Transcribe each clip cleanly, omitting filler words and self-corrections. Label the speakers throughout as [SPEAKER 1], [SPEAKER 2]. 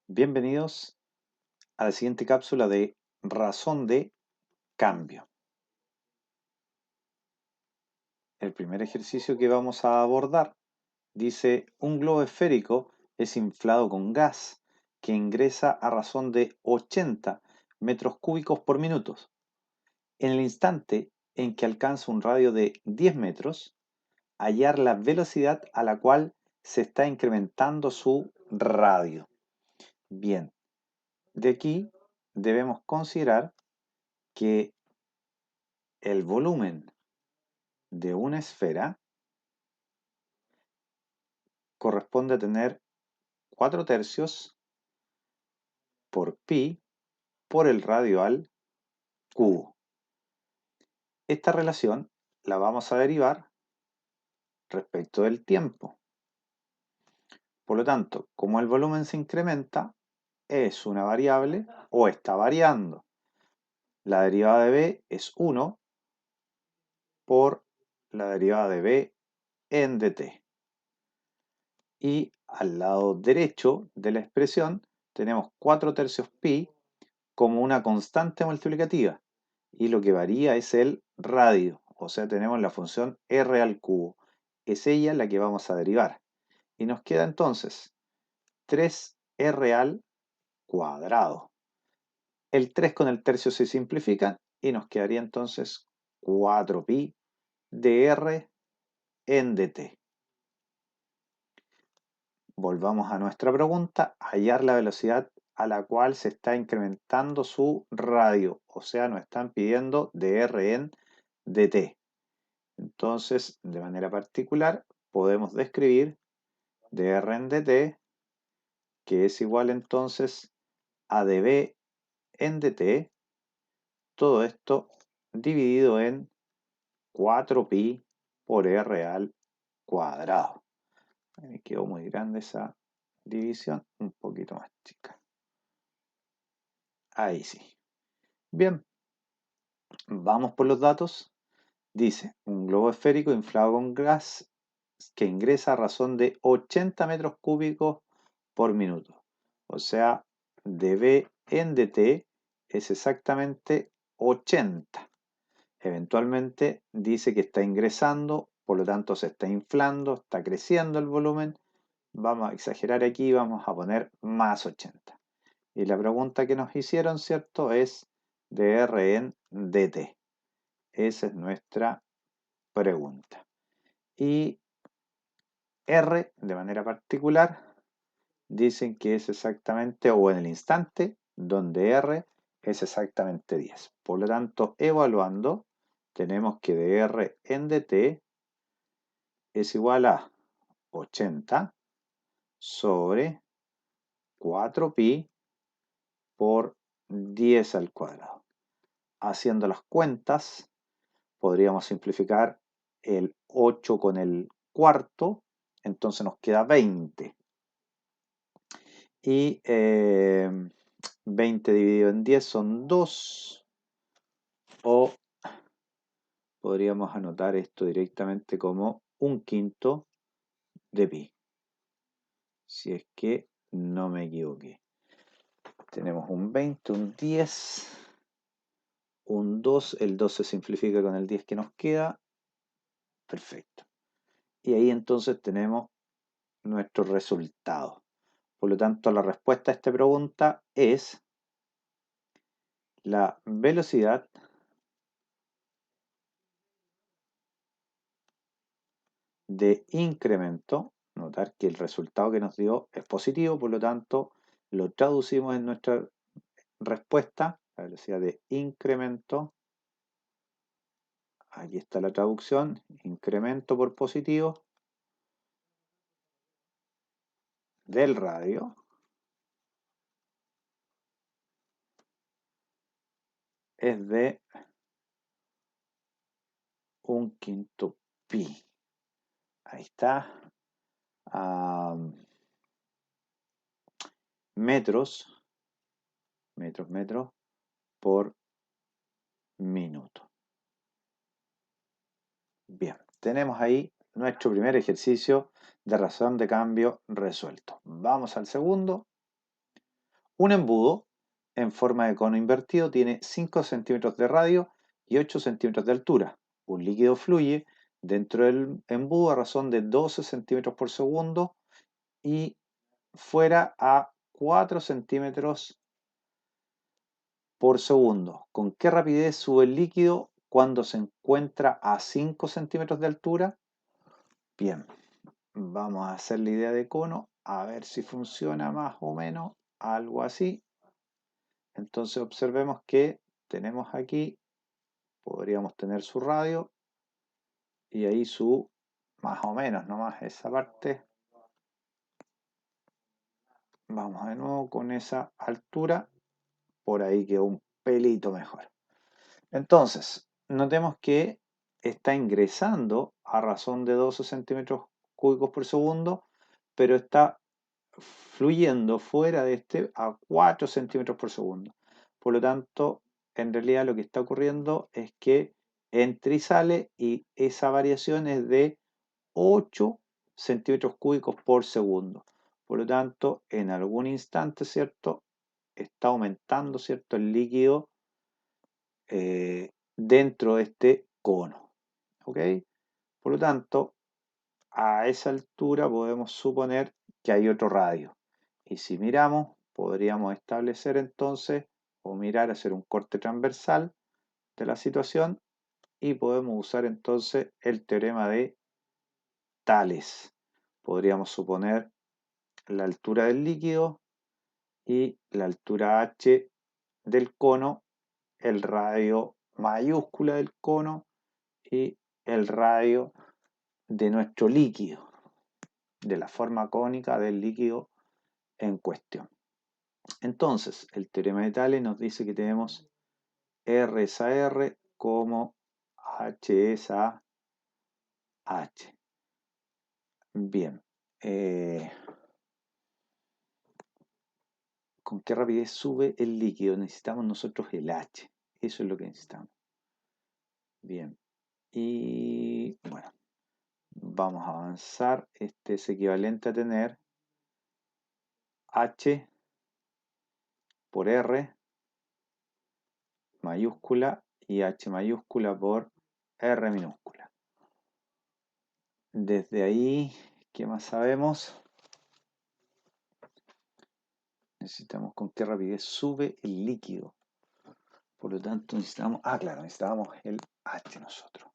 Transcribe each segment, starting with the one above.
[SPEAKER 1] Bienvenidos a la siguiente cápsula de razón de cambio. El primer ejercicio que vamos a abordar dice: un globo esférico es inflado con gas que ingresa a razón de 80 metros cúbicos por minuto. En el instante en que alcanza un radio de 10 metros, hallar la velocidad a la cual se está incrementando su radio. Bien, de aquí debemos considerar que el volumen de una esfera corresponde a tener 4 tercios por pi por el radio al cubo. Esta relación la vamos a derivar respecto del tiempo. Por lo tanto, como el volumen se incrementa, es una variable o está variando. La derivada de b es 1 por la derivada de b en dt. Y al lado derecho de la expresión tenemos 4 tercios pi como una constante multiplicativa. Y lo que varía es el radio, o sea, tenemos la función r al cubo. Es ella la que vamos a derivar. Y nos queda entonces 3r al cuadrado. El 3 con el tercio se simplifican y nos quedaría entonces 4pi de r en dt. Volvamos a nuestra pregunta: hallar la velocidad a la cual se está incrementando su radio, o sea, nos están pidiendo dr en dt. Entonces, de manera particular, podemos describir dr en dt, que es igual entonces a db en dt, todo esto dividido en 4pi por r al cuadrado. Me quedó muy grande esa división, un poquito más chica. Ahí sí. Bien, vamos por los datos. Dice: un globo esférico inflado con gas que ingresa a razón de 80 metros cúbicos por minuto. O sea, dB en dt es exactamente 80. Eventualmente dice que está ingresando, por lo tanto se está inflando, está creciendo el volumen. Vamos a exagerar aquí, vamos a poner más 80. Y la pregunta que nos hicieron, ¿cierto?, es dr en dt. Esa es nuestra pregunta. Y R, de manera particular, dicen que es exactamente, o en el instante, donde R es exactamente 10. Por lo tanto, evaluando, tenemos que dr en dt es igual a 80 sobre 4pi por 10 al cuadrado. Haciendo las cuentas, podríamos simplificar el 8 con el cuarto, entonces nos queda 20. Y 20 dividido en 10 son 2. O podríamos anotar esto directamente como un quinto de pi. Si es que no me equivoqué. Tenemos un 20, un 10, un 2. El 2 se simplifica con el 10 que nos queda. Perfecto. Y ahí entonces tenemos nuestro resultado. Por lo tanto, la respuesta a esta pregunta es la velocidad de incremento. Notar que el resultado que nos dio es positivo, por lo tanto, lo traducimos en nuestra respuesta, la velocidad de incremento. Aquí está la traducción: incremento por positivo del radio es de un quinto pi. Ahí está. Metros por minuto. Bien, tenemos ahí nuestro primer ejercicio de razón de cambio resuelto. Vamos al segundo. Un embudo en forma de cono invertido tiene 5 centímetros de radio y 8 centímetros de altura. Un líquido fluye dentro del embudo a razón de 12 centímetros por segundo y fuera a 4 centímetros por segundo. ¿Con qué rapidez sube el líquido cuando se encuentra a 5 centímetros de altura? Bien, vamos a hacer la idea de cono, a ver si funciona más o menos, algo así. Entonces observemos que tenemos aquí, podríamos tener su radio y ahí su, más o menos, nomás esa parte. Vamos de nuevo con esa altura, por ahí quedó un pelito mejor. Entonces, notemos que está ingresando a razón de 12 centímetros cúbicos por segundo, pero está fluyendo fuera de este a 4 centímetros por segundo. Por lo tanto, en realidad lo que está ocurriendo es que entra y sale y esa variación es de 8 centímetros cúbicos por segundo. Por lo tanto, en algún instante, ¿cierto? Está aumentando, ¿cierto? El líquido dentro de este cono. ¿Ok? Por lo tanto, a esa altura podemos suponer que hay otro radio. Y si miramos, podríamos establecer entonces, o mirar, hacer un corte transversal de la situación y podemos usar entonces el teorema de Tales. Podríamos suponer la altura del líquido y la altura h del cono, el radio mayúscula del cono y el radio de nuestro líquido, de la forma cónica del líquido en cuestión. Entonces, el teorema de Tales nos dice que tenemos R es a R como H es a H. Bien. ¿Con qué rapidez sube el líquido? Necesitamos nosotros el H. Eso es lo que necesitamos. Bien. Y bueno, vamos a avanzar. Este es equivalente a tener H por R mayúscula y H mayúscula por R minúscula. Desde ahí, ¿qué más sabemos? Necesitamos con qué rapidez sube el líquido. Por lo tanto, necesitamos, claro, necesitábamos el H nosotros.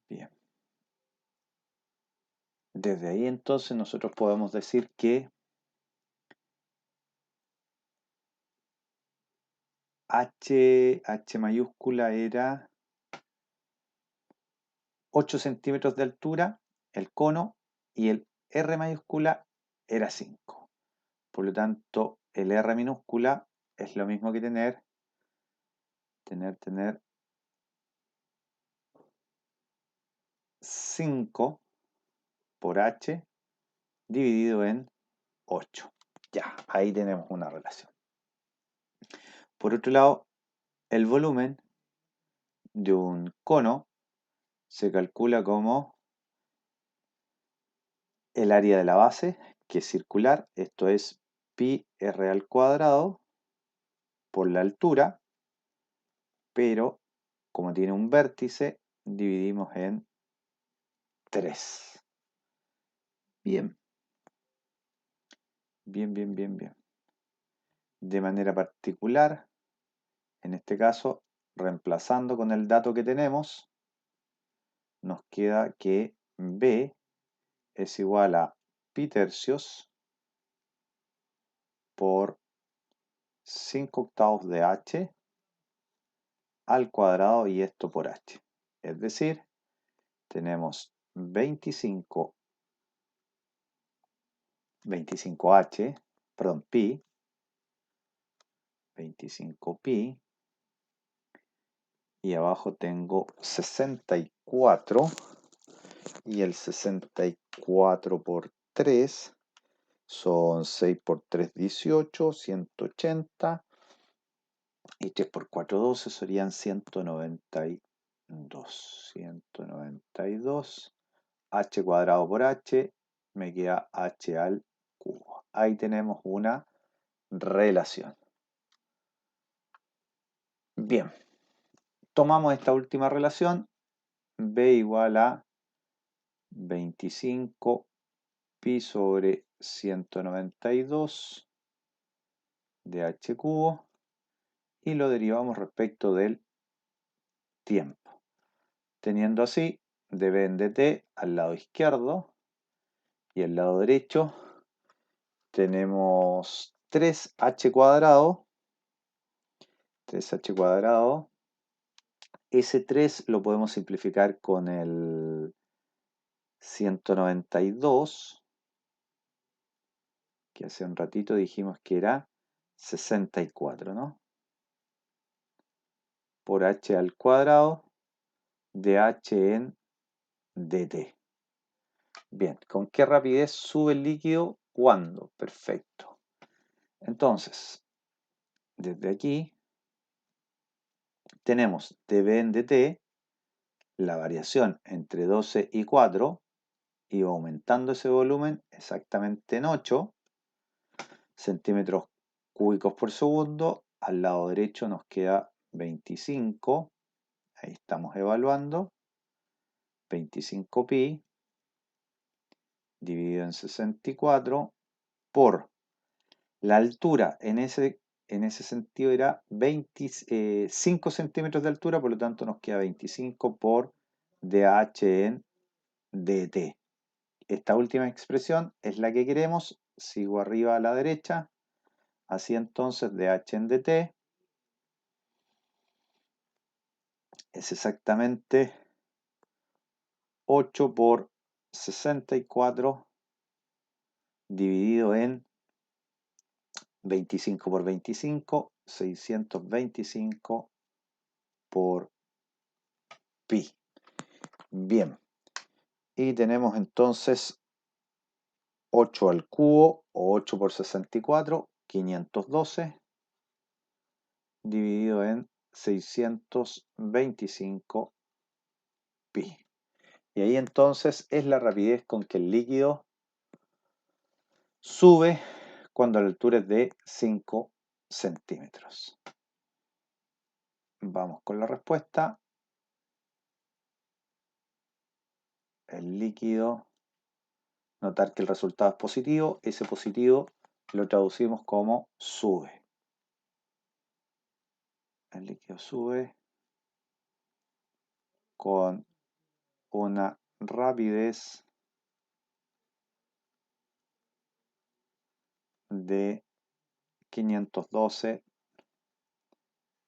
[SPEAKER 1] Bien. Desde ahí entonces nosotros podemos decir que H mayúscula era 8 centímetros de altura, el cono, y el R mayúscula era 5. Por lo tanto, el R minúscula es lo mismo que tener 5 por H dividido en 8. Ya, ahí tenemos una relación. Por otro lado, el volumen de un cono se calcula como el área de la base, que es circular, esto es pi r al cuadrado por la altura, pero como tiene un vértice, dividimos en 3. Bien. Bien. De manera particular, en este caso, reemplazando con el dato que tenemos, nos queda que B es igual a pi tercios por 5 octavos de h al cuadrado y esto por h. Es decir, tenemos 25h, perdón, pi, 25pi, y abajo tengo 64, y el 64 por 3 son 6 por 3, 18, 180, y 3 por 4, 12, serían 192. 192, h cuadrado por h, me queda h al cubo. ahí tenemos una relación. Bien, tomamos esta última relación, B igual a 25 pi sobre 192 de h cubo y lo derivamos respecto del tiempo. Teniendo así dB en dt al lado izquierdo y al lado derecho tenemos 3h cuadrado. 3h cuadrado. Ese 3 lo podemos simplificar con el 192, que hace un ratito dijimos que era 64, ¿no? Por h al cuadrado de h en dt. Bien, ¿con qué rapidez sube el líquido? ¿Cuándo? Perfecto. Entonces, desde aquí tenemos dB en dt, la variación entre 12 y 4, y va aumentando ese volumen exactamente en 8 centímetros cúbicos por segundo. Al lado derecho nos queda 25, ahí estamos evaluando, 25 pi dividido en 64 por la altura en ese sentido era 25 centímetros de altura, por lo tanto nos queda 25 por dH en dt. Esta última expresión es la que queremos, sigo arriba a la derecha, así entonces dH en dt es exactamente 8 por 64 dividido en 25 por 25, 625 por pi. Bien, y tenemos entonces 8 al cubo, o 8 por 64, 512, dividido en 625 pi. Y ahí entonces es la rapidez con que el líquido sube cuando la altura es de 5 centímetros. Vamos con la respuesta. El líquido, notar que el resultado es positivo, ese positivo lo traducimos como sube. El líquido sube con una rapidez de 512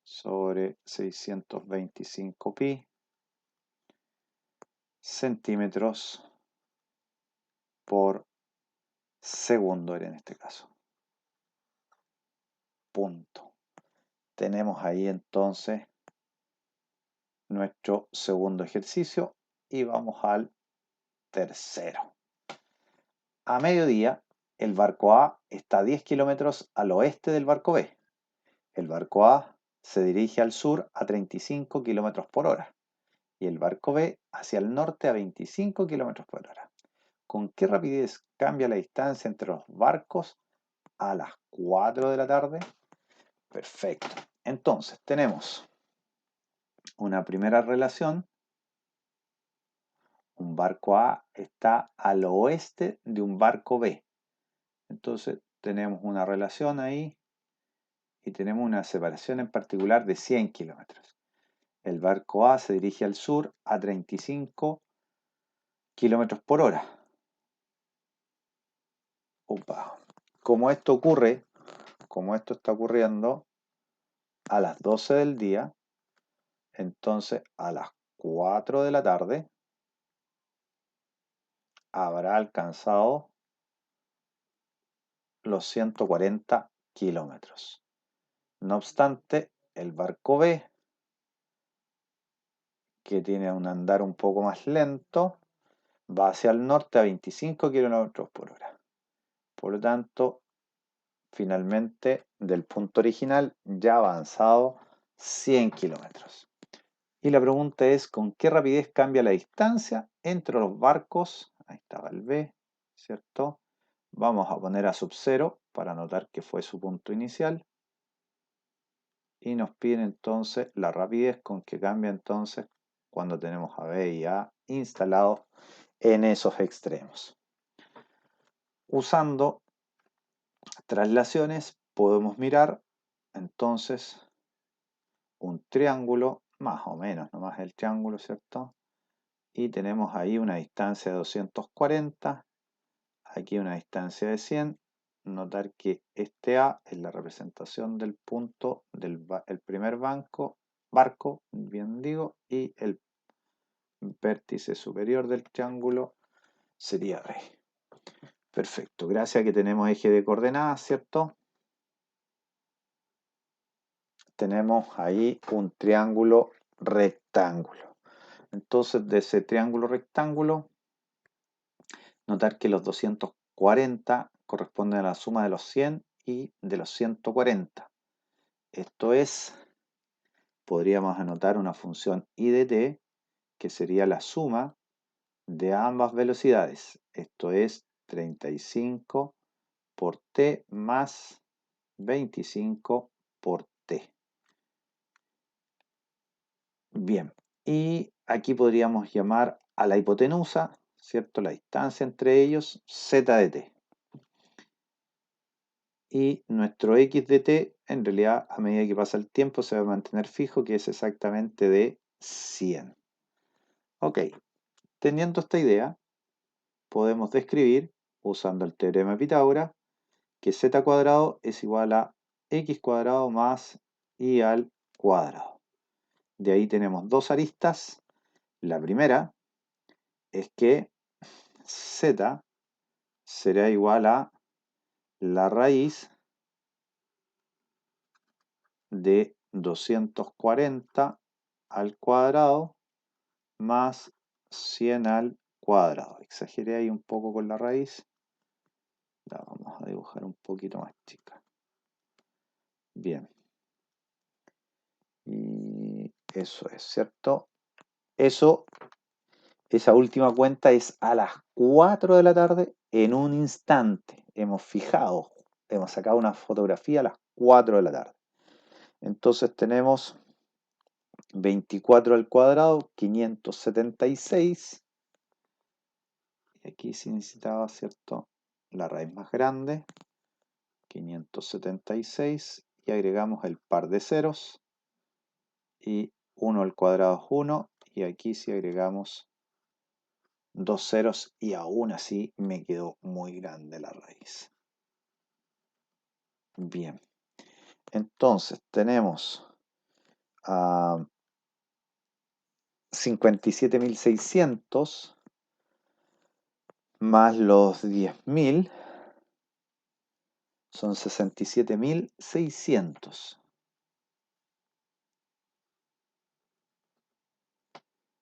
[SPEAKER 1] sobre 625 pi centímetros por segundo era en este caso. Punto. Tenemos ahí entonces nuestro segundo ejercicio y vamos al tercero. A mediodía, el barco A está a 10 kilómetros al oeste del barco B. El barco A se dirige al sur a 35 kilómetros por hora y el barco B hacia el norte a 25 kilómetros por hora. ¿Con qué rapidez cambia la distancia entre los barcos a las 4 de la tarde? Perfecto. Entonces, tenemos una primera relación. Un barco A está al oeste de un barco B. Entonces, tenemos una relación ahí y tenemos una separación en particular de 100 kilómetros. El barco A se dirige al sur a 35 kilómetros por hora. Opa. Como esto ocurre, como esto está ocurriendo a las 12 del día, entonces a las 4 de la tarde habrá alcanzado los 140 kilómetros. No obstante, el barco B, que tiene un andar un poco más lento, va hacia el norte a 25 kilómetros por hora. Por lo tanto, finalmente, del punto original ya ha avanzado 100 kilómetros. Y la pregunta es, ¿con qué rapidez cambia la distancia entre los barcos? Ahí estaba el B, ¿cierto? Vamos a poner a sub 0 para notar que fue su punto inicial. Y nos piden entonces la rapidez con que cambia entonces cuando tenemos a B y A instalados en esos extremos. Usando traslaciones podemos mirar entonces un triángulo, más o menos, nomás el triángulo, ¿cierto? Y tenemos ahí una distancia de 240, aquí una distancia de 100. Notar que este A es la representación del punto del el primer barco, bien digo, y el vértice superior del triángulo sería B. Perfecto, gracias a que tenemos eje de coordenadas, ¿cierto? Tenemos ahí un triángulo rectángulo. Entonces, de ese triángulo rectángulo, notar que los 240 corresponden a la suma de los 100 y de los 140. Esto es, podríamos anotar una función I de t, que sería la suma de ambas velocidades. Esto es 35 por t más 25 por t. Bien, y aquí podríamos llamar a la hipotenusa, ¿cierto? La distancia entre ellos, z de t. Y nuestro x de t, en realidad, a medida que pasa el tiempo, se va a mantener fijo, que es exactamente de 100. Ok, teniendo esta idea, podemos describir, usando el teorema de Pitágoras, que z cuadrado es igual a x cuadrado más y al cuadrado. De ahí tenemos dos aristas. La primera es que z será igual a la raíz de 240 al cuadrado más 100 al cuadrado. Exageré ahí un poco con la raíz. La vamos a dibujar un poquito más chica. Bien. Y eso es, ¿cierto? Esa última cuenta es a las 4 de la tarde en un instante. Hemos sacado una fotografía a las 4 de la tarde. Entonces tenemos 24 al cuadrado, 576. Y aquí se necesitaba, ¿cierto? La raíz más grande, 576. Y agregamos el par de ceros. Y 1 al cuadrado es 1. Y aquí si agregamos dos ceros y aún así me quedó muy grande la raíz. Bien, entonces tenemos a 57.600 más los 10.000 son 67.600.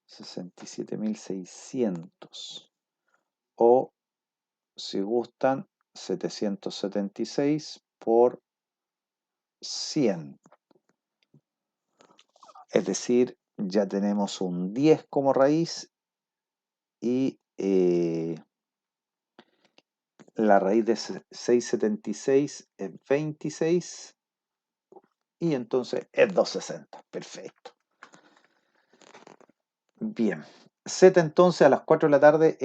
[SPEAKER 1] 67.600. O, si gustan, 776 por 100. Es decir, ya tenemos un 10 como raíz y la raíz de 676 es 26 y entonces es 260. Perfecto. Bien. Z entonces a las 4 de la tarde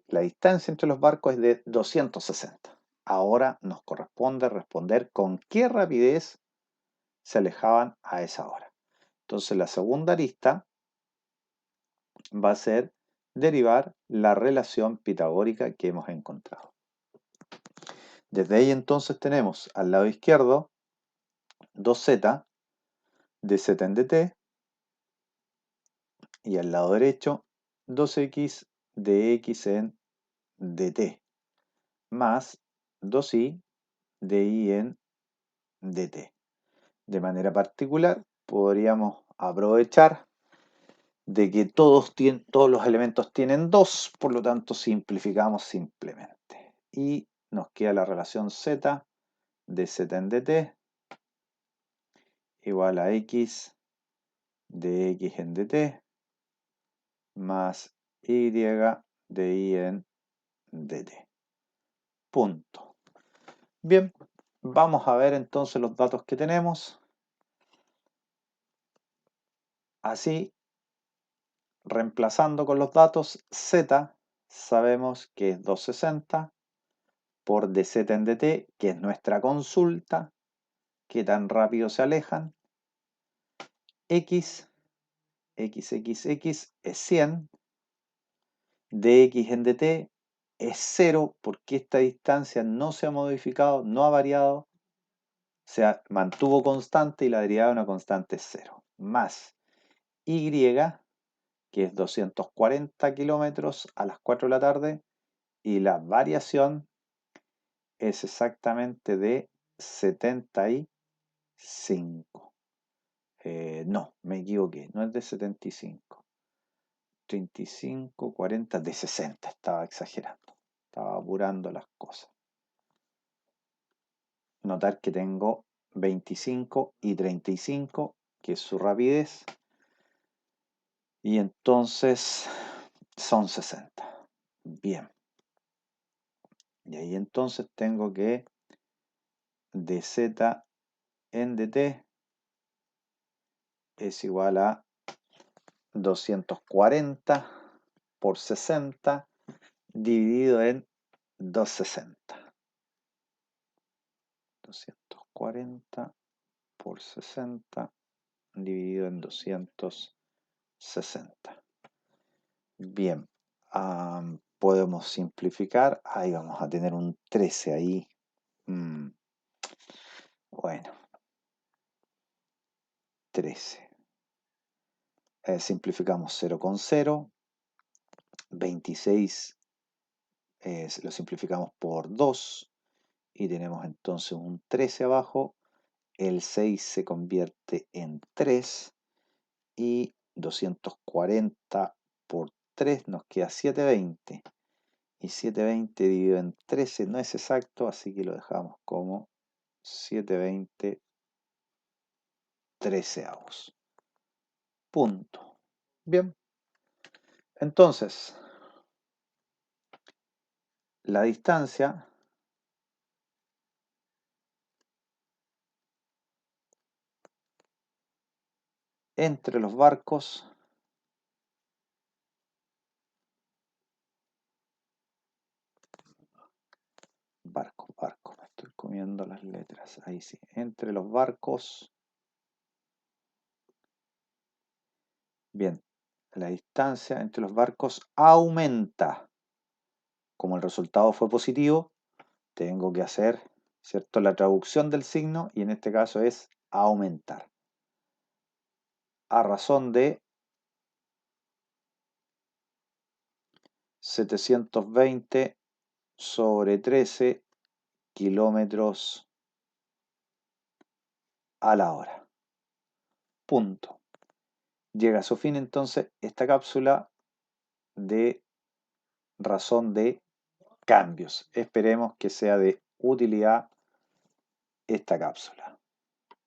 [SPEAKER 1] la distancia entre los barcos es de 260. Ahora nos corresponde responder con qué rapidez se alejaban a esa hora. Entonces la segunda arista va a ser derivar la relación pitagórica que hemos encontrado. Desde ahí entonces tenemos al lado izquierdo 2z de z en dt y al lado derecho 2x de x en dt más 2y de y en dt. De manera particular podríamos aprovechar de que todos los elementos tienen 2, por lo tanto simplificamos simplemente. Y nos queda la relación z de z en dt igual a x de x en dt más y de y en dt. Punto. Bien, vamos a ver entonces los datos que tenemos. Así, reemplazando con los datos, Z sabemos que es 260 por dz en dt, que es nuestra consulta, qué tan rápido se alejan. X es 100, dx en dt es 0 porque esta distancia no se ha modificado, no ha variado, se mantuvo constante y la derivada de una constante es 0. Más y, que es 240 kilómetros a las 4 de la tarde, y la variación es exactamente de 75. No, me equivoqué, no es de 75. 35, 40, de 60, estaba exagerando, estaba apurando las cosas. Notar que tengo 25 y 35, que es su rapidez, y entonces son 60. Bien. Y ahí entonces tengo que dz en dt es igual a 240 por 60 dividido en 260. 240 por 60 dividido en 260. Bien, podemos simplificar. Ahí vamos a tener un 13 ahí. Bueno, 13. Simplificamos 0 con 0. 26 lo simplificamos por 2 y tenemos entonces un 13 abajo. El 6 se convierte en 3 y 240 por 3 nos queda 720. Y 720 dividido en 13 no es exacto, así que lo dejamos como 720 treceavos. Punto. Bien. Entonces, la distancia entre los barcos me estoy comiendo las letras, ahí sí, entre los barcos, bien, la distancia entre los barcos aumenta. Como el resultado fue positivo, tengo que hacer, ¿cierto?, la traducción del signo, y en este caso es aumentar. A razón de 720 sobre 13 kilómetros a la hora. Punto. Llega a su fin entonces esta cápsula de razón de cambios. Esperemos que sea de utilidad esta cápsula.